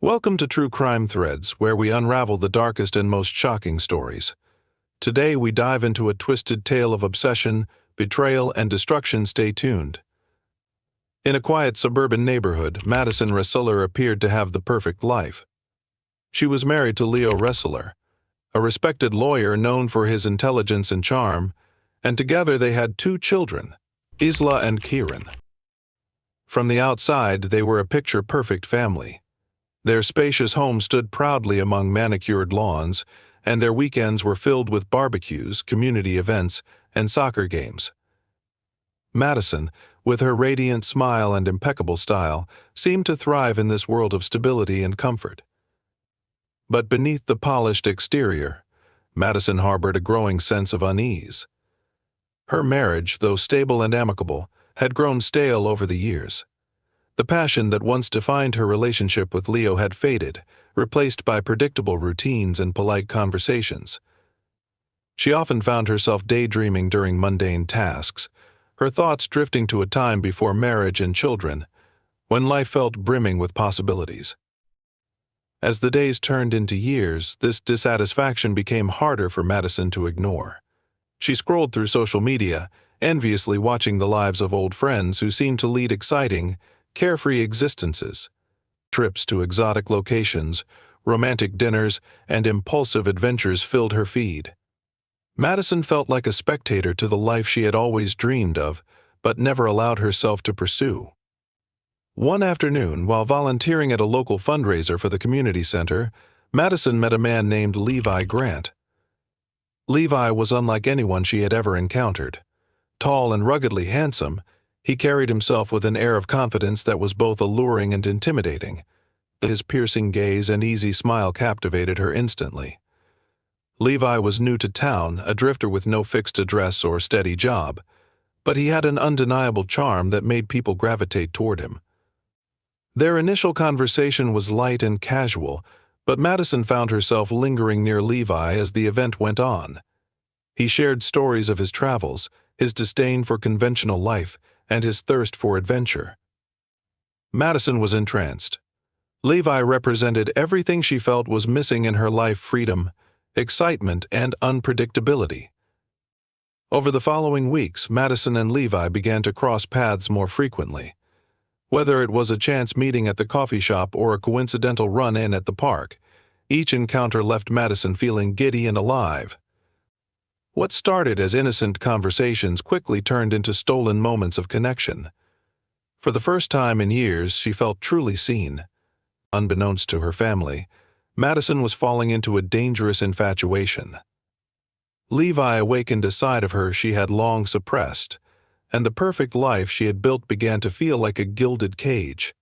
Welcome to True Crime Threads, where we unravel the darkest and most shocking stories. Today we dive into a twisted tale of obsession, betrayal, and destruction. Stay tuned. In a quiet suburban neighborhood, Madison Ressler appeared to have the perfect life. She was married to Leo Ressler, a respected lawyer known for his intelligence and charm, and together they had two children, Isla and Kieran. From the outside, they were a picture-perfect family. Their spacious home stood proudly among manicured lawns, and their weekends were filled with barbecues, community events, and soccer games. Madison, with her radiant smile and impeccable style, seemed to thrive in this world of stability and comfort. But beneath the polished exterior, Madison harbored a growing sense of unease. Her marriage, though stable and amicable, had grown stale over the years. The passion that once defined her relationship with Leo had faded, replaced by predictable routines and polite conversations. She often found herself daydreaming during mundane tasks, her thoughts drifting to a time before marriage and children, when life felt brimming with possibilities. As the days turned into years, this dissatisfaction became harder for Madison to ignore. She scrolled through social media, enviously watching the lives of old friends who seemed to lead exciting, carefree existences. Trips to exotic locations, romantic dinners, and impulsive adventures filled her feed. Madison felt like a spectator to the life she had always dreamed of, but never allowed herself to pursue. One afternoon, while volunteering at a local fundraiser for the community center, Madison met a man named Levi Grant. Levi was unlike anyone she had ever encountered. Tall and ruggedly handsome, he carried himself with an air of confidence that was both alluring and intimidating. His piercing gaze and easy smile captivated her instantly. Levi was new to town, a drifter with no fixed address or steady job, but he had an undeniable charm that made people gravitate toward him. Their initial conversation was light and casual, but Madison found herself lingering near Levi as the event went on. He shared stories of his travels, his disdain for conventional life, and his thirst for adventure. Madison was entranced. Levi represented everything she felt was missing in her life: freedom, excitement, and unpredictability. Over the following weeks, Madison and Levi began to cross paths more frequently. Whether it was a chance meeting at the coffee shop or a coincidental run-in at the park, each encounter left Madison feeling giddy and alive. What started as innocent conversations quickly turned into stolen moments of connection. For the first time in years, she felt truly seen. Unbeknownst to her family, Madison was falling into a dangerous infatuation. Levi awakened a side of her she had long suppressed, and the perfect life she had built began to feel like a gilded cage.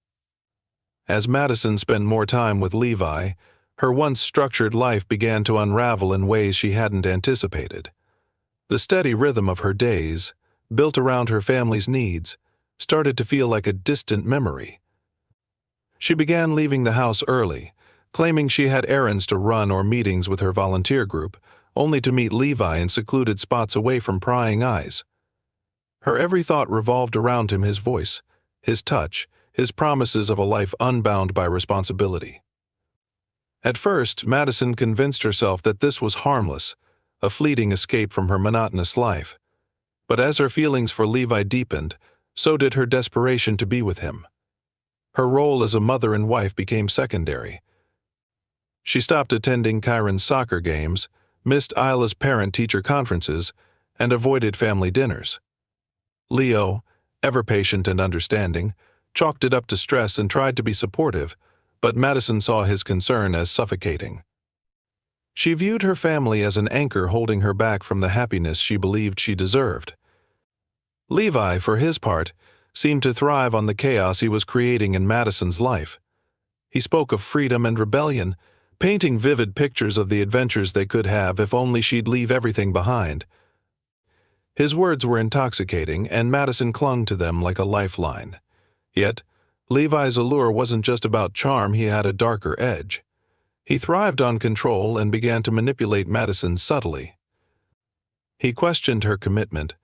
As Madison spent more time with Levi, her once structured life began to unravel in ways she hadn't anticipated. The steady rhythm of her days, built around her family's needs, started to feel like a distant memory. She began leaving the house early, claiming she had errands to run or meetings with her volunteer group, only to meet Levi in secluded spots away from prying eyes. Her every thought revolved around him: his voice, his touch, his promises of a life unbound by responsibility. At first, Madison convinced herself that this was harmless, a fleeting escape from her monotonous life. But as her feelings for Levi deepened, so did her desperation to be with him. Her role as a mother and wife became secondary. She stopped attending Kieran's soccer games, missed Isla's parent-teacher conferences, and avoided family dinners. Leo, ever patient and understanding, chalked it up to stress and tried to be supportive, but Madison saw his concern as suffocating. She viewed her family as an anchor holding her back from the happiness she believed she deserved. Levi, for his part, seemed to thrive on the chaos he was creating in Madison's life. He spoke of freedom and rebellion, painting vivid pictures of the adventures they could have if only she'd leave everything behind. His words were intoxicating, and Madison clung to them like a lifeline. Yet, Levi's allure wasn't just about charm; he had a darker edge. He thrived on control and began to manipulate Madison subtly. He questioned her commitment,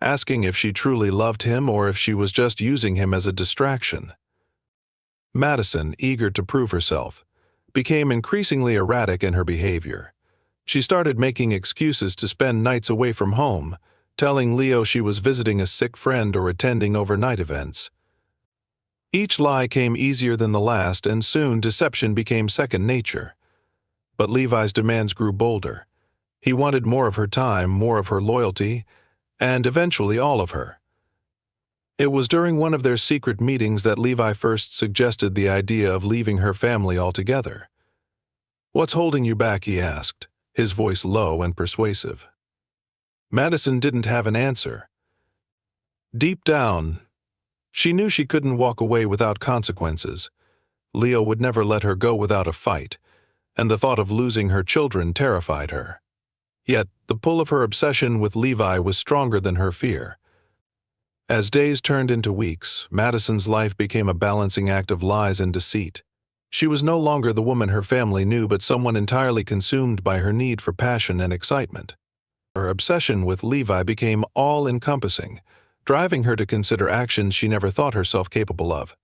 asking if she truly loved him or if she was just using him as a distraction. Madison, eager to prove herself, became increasingly erratic in her behavior. She started making excuses to spend nights away from home, telling Leo she was visiting a sick friend or attending overnight events. Each lie came easier than the last, and soon deception became second nature. But Levi's demands grew bolder. He wanted more of her time, more of her loyalty, and eventually all of her. It was during one of their secret meetings that Levi first suggested the idea of leaving her family altogether. "What's holding you back?" he asked, his voice low and persuasive. Madison didn't have an answer. Deep down, she knew she couldn't walk away without consequences. Leo would never let her go without a fight, and the thought of losing her children terrified her. Yet, the pull of her obsession with Levi was stronger than her fear. As days turned into weeks, Madison's life became a balancing act of lies and deceit. She was no longer the woman her family knew, but someone entirely consumed by her need for passion and excitement. Her obsession with Levi became all-encompassing, driving her to consider actions she never thought herself capable of.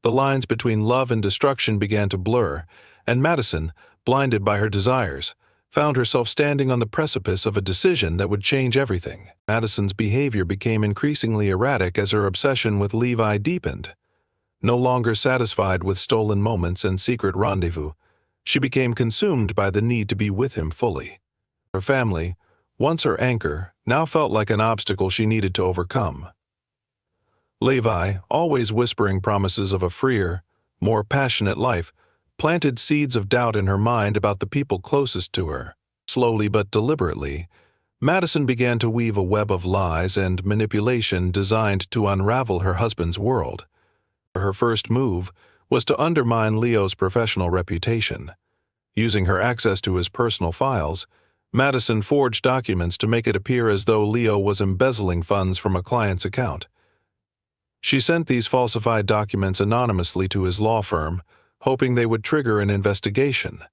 The lines between love and destruction began to blur, and Madison, blinded by her desires, found herself standing on the precipice of a decision that would change everything. Madison's behavior became increasingly erratic as her obsession with Levi deepened. No longer satisfied with stolen moments and secret rendezvous, she became consumed by the need to be with him fully. Her family, once her anchor, now felt like an obstacle she needed to overcome. Levi, always whispering promises of a freer, more passionate life, planted seeds of doubt in her mind about the people closest to her. Slowly but deliberately, Madison began to weave a web of lies and manipulation designed to unravel her husband's world. Her first move was to undermine Leo's professional reputation. Using her access to his personal files, Madison forged documents to make it appear as though Leo was embezzling funds from a client's account. She sent these falsified documents anonymously to his law firm, hoping they would trigger an investigation.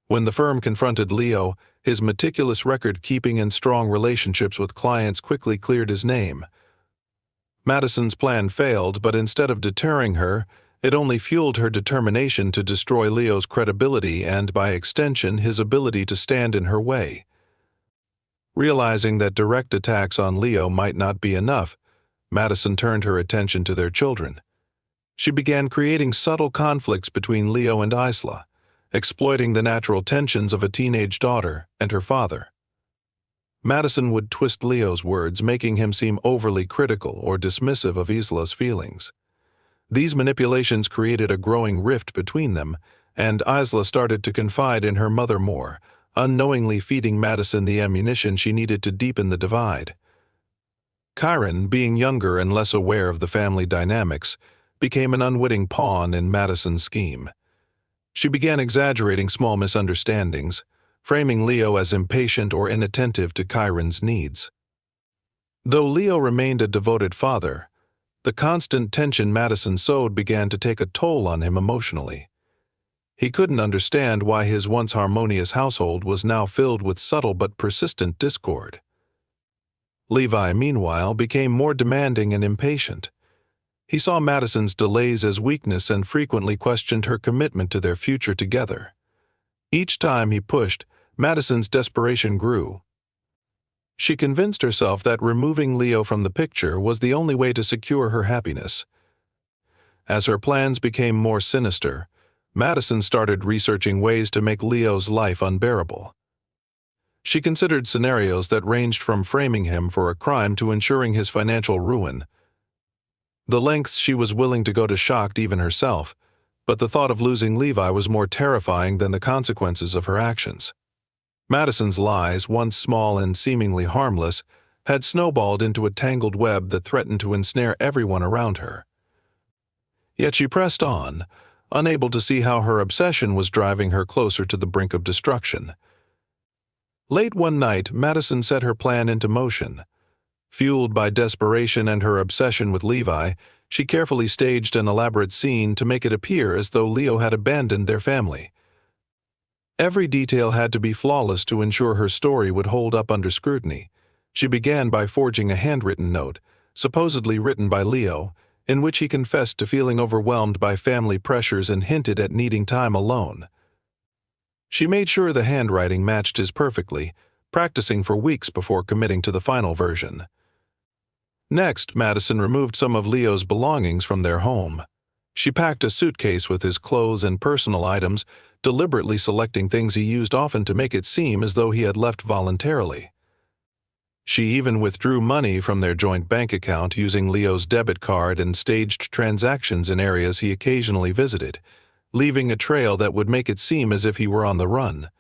When the firm confronted Leo, his meticulous record-keeping and strong relationships with clients quickly cleared his name. Madison's plan failed, but instead of deterring her, it only fueled her determination to destroy Leo's credibility and, by extension, his ability to stand in her way. Realizing that direct attacks on Leo might not be enough, Madison turned her attention to their children. She began creating subtle conflicts between Leo and Isla, exploiting the natural tensions of a teenage daughter and her father. Madison would twist Leo's words, making him seem overly critical or dismissive of Isla's feelings. These manipulations created a growing rift between them, and Isla started to confide in her mother more, unknowingly feeding Madison the ammunition she needed to deepen the divide. Chiron, being younger and less aware of the family dynamics, became an unwitting pawn in Madison's scheme. She began exaggerating small misunderstandings, framing Leo as impatient or inattentive to Chiron's needs. Though Leo remained a devoted father, the constant tension Madison sowed began to take a toll on him emotionally. He couldn't understand why his once harmonious household was now filled with subtle but persistent discord. Levi, meanwhile, became more demanding and impatient. He saw Madison's delays as weakness and frequently questioned her commitment to their future together. Each time he pushed, Madison's desperation grew. She convinced herself that removing Leo from the picture was the only way to secure her happiness. As her plans became more sinister, Madison started researching ways to make Leo's life unbearable. She considered scenarios that ranged from framing him for a crime to ensuring his financial ruin. The lengths she was willing to go to shocked even herself, but the thought of losing Levi was more terrifying than the consequences of her actions. Madison's lies, once small and seemingly harmless, had snowballed into a tangled web that threatened to ensnare everyone around her. Yet she pressed on, unable to see how her obsession was driving her closer to the brink of destruction. Late one night, Madison set her plan into motion. Fueled by desperation and her obsession with Levi, she carefully staged an elaborate scene to make it appear as though Leo had abandoned their family. Every detail had to be flawless to ensure her story would hold up under scrutiny. She began by forging a handwritten note, supposedly written by Leo, in which he confessed to feeling overwhelmed by family pressures and hinted at needing time alone. She made sure the handwriting matched his perfectly, practicing for weeks before committing to the final version. Next, Madison removed some of Leo's belongings from their home. She packed a suitcase with his clothes and personal items, deliberately selecting things he used often to make it seem as though he had left voluntarily. She even withdrew money from their joint bank account using Leo's debit card and staged transactions in areas he occasionally visited, leaving a trail that would make it seem as if he were on the run.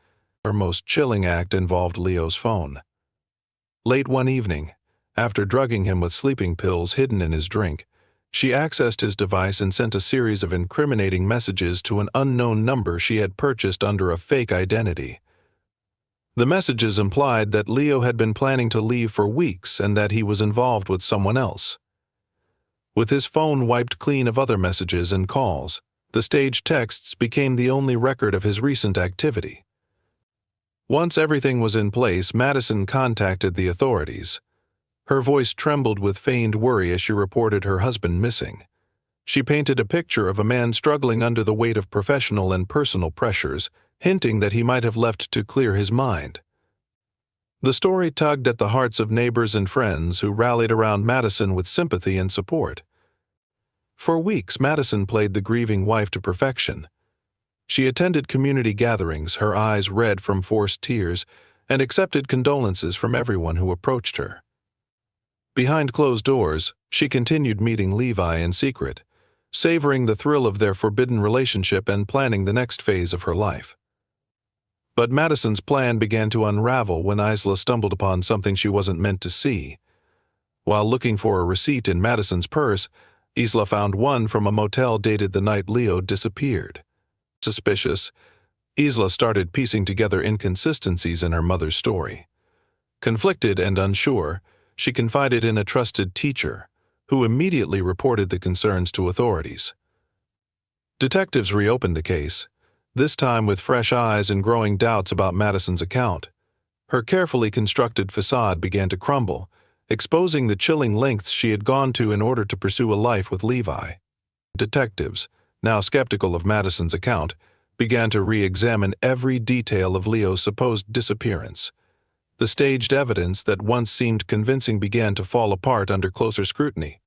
Her most chilling act involved Leo's phone. Late one evening, after drugging him with sleeping pills hidden in his drink, she accessed his device and sent a series of incriminating messages to an unknown number she had purchased under a fake identity. The messages implied that Leo had been planning to leave for weeks and that he was involved with someone else. With his phone wiped clean of other messages and calls, the staged texts became the only record of his recent activity. Once everything was in place, Madison contacted the authorities. Her voice trembled with feigned worry as she reported her husband missing. She painted a picture of a man struggling under the weight of professional and personal pressures, hinting that he might have left to clear his mind. The story tugged at the hearts of neighbors and friends who rallied around Madison with sympathy and support. For weeks, Madison played the grieving wife to perfection. She attended community gatherings, her eyes red from forced tears, and accepted condolences from everyone who approached her. Behind closed doors, she continued meeting Levi in secret, savoring the thrill of their forbidden relationship and planning the next phase of her life. But Madison's plan began to unravel when Isla stumbled upon something she wasn't meant to see. While looking for a receipt in Madison's purse, Isla found one from a motel dated the night Leo disappeared. Suspicious, Isla started piecing together inconsistencies in her mother's story. Conflicted and unsure, she confided in a trusted teacher, who immediately reported the concerns to authorities. Detectives reopened the case, this time with fresh eyes and growing doubts about Madison's account. Her carefully constructed facade began to crumble, exposing the chilling lengths she had gone to in order to pursue a life with Levi. Detectives, now skeptical of Madison's account, began to re-examine every detail of Leo's supposed disappearance. The staged evidence that once seemed convincing began to fall apart under closer scrutiny.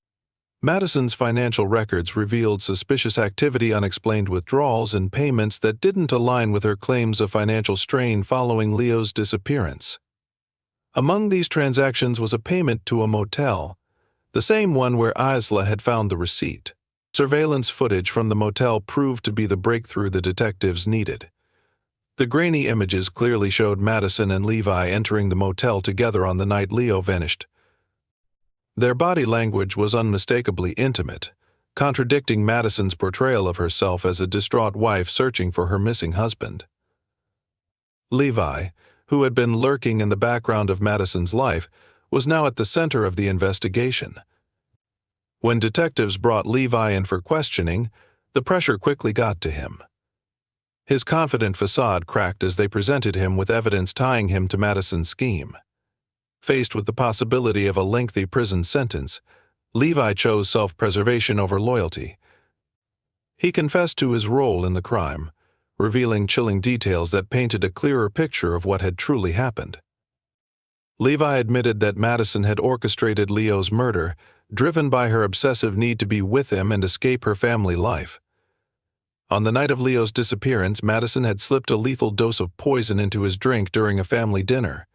Madison's financial records revealed suspicious activity, unexplained withdrawals, and payments that didn't align with her claims of financial strain following Leo's disappearance. Among these transactions was a payment to a motel, the same one where Isla had found the receipt. Surveillance footage from the motel proved to be the breakthrough the detectives needed. The grainy images clearly showed Madison and Levi entering the motel together on the night Leo vanished. Their body language was unmistakably intimate, contradicting Madison's portrayal of herself as a distraught wife searching for her missing husband. Levi, who had been lurking in the background of Madison's life, was now at the center of the investigation. When detectives brought Levi in for questioning, the pressure quickly got to him. His confident facade cracked as they presented him with evidence tying him to Madison's scheme. Faced with the possibility of a lengthy prison sentence, Levi chose self-preservation over loyalty. He confessed to his role in the crime, revealing chilling details that painted a clearer picture of what had truly happened. Levi admitted that Madison had orchestrated Leo's murder, driven by her obsessive need to be with him and escape her family life. On the night of Leo's disappearance, Madison had slipped a lethal dose of poison into his drink during a family dinner.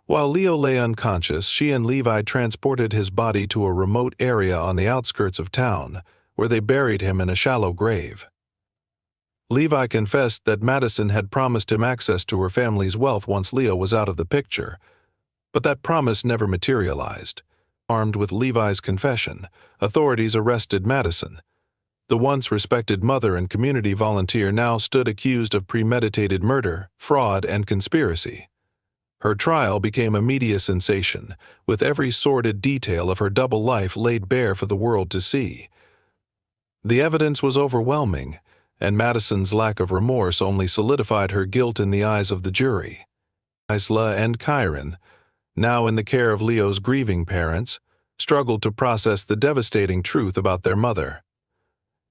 While Leo lay unconscious, she and Levi transported his body to a remote area on the outskirts of town, where they buried him in a shallow grave. Levi confessed that Madison had promised him access to her family's wealth once Leo was out of the picture, but that promise never materialized. Armed with Levi's confession, authorities arrested Madison. The once respected mother and community volunteer now stood accused of premeditated murder, fraud, and conspiracy. Her trial became a media sensation, with every sordid detail of her double life laid bare for the world to see. The evidence was overwhelming, and Madison's lack of remorse only solidified her guilt in the eyes of the jury. Isla and Kyron, now in the care of Leo's grieving parents, struggled to process the devastating truth about their mother.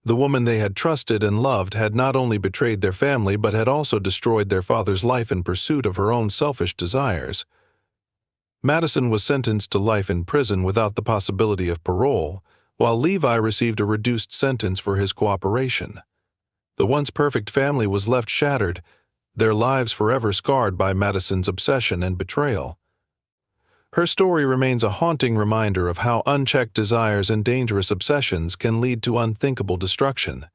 The woman they had trusted and loved had not only betrayed their family but had also destroyed their father's life in pursuit of her own selfish desires. Madison was sentenced to life in prison without the possibility of parole, while Levi received a reduced sentence for his cooperation. The once perfect family was left shattered, their lives forever scarred by Madison's obsession and betrayal. Her story remains a haunting reminder of how unchecked desires and dangerous obsessions can lead to unthinkable destruction.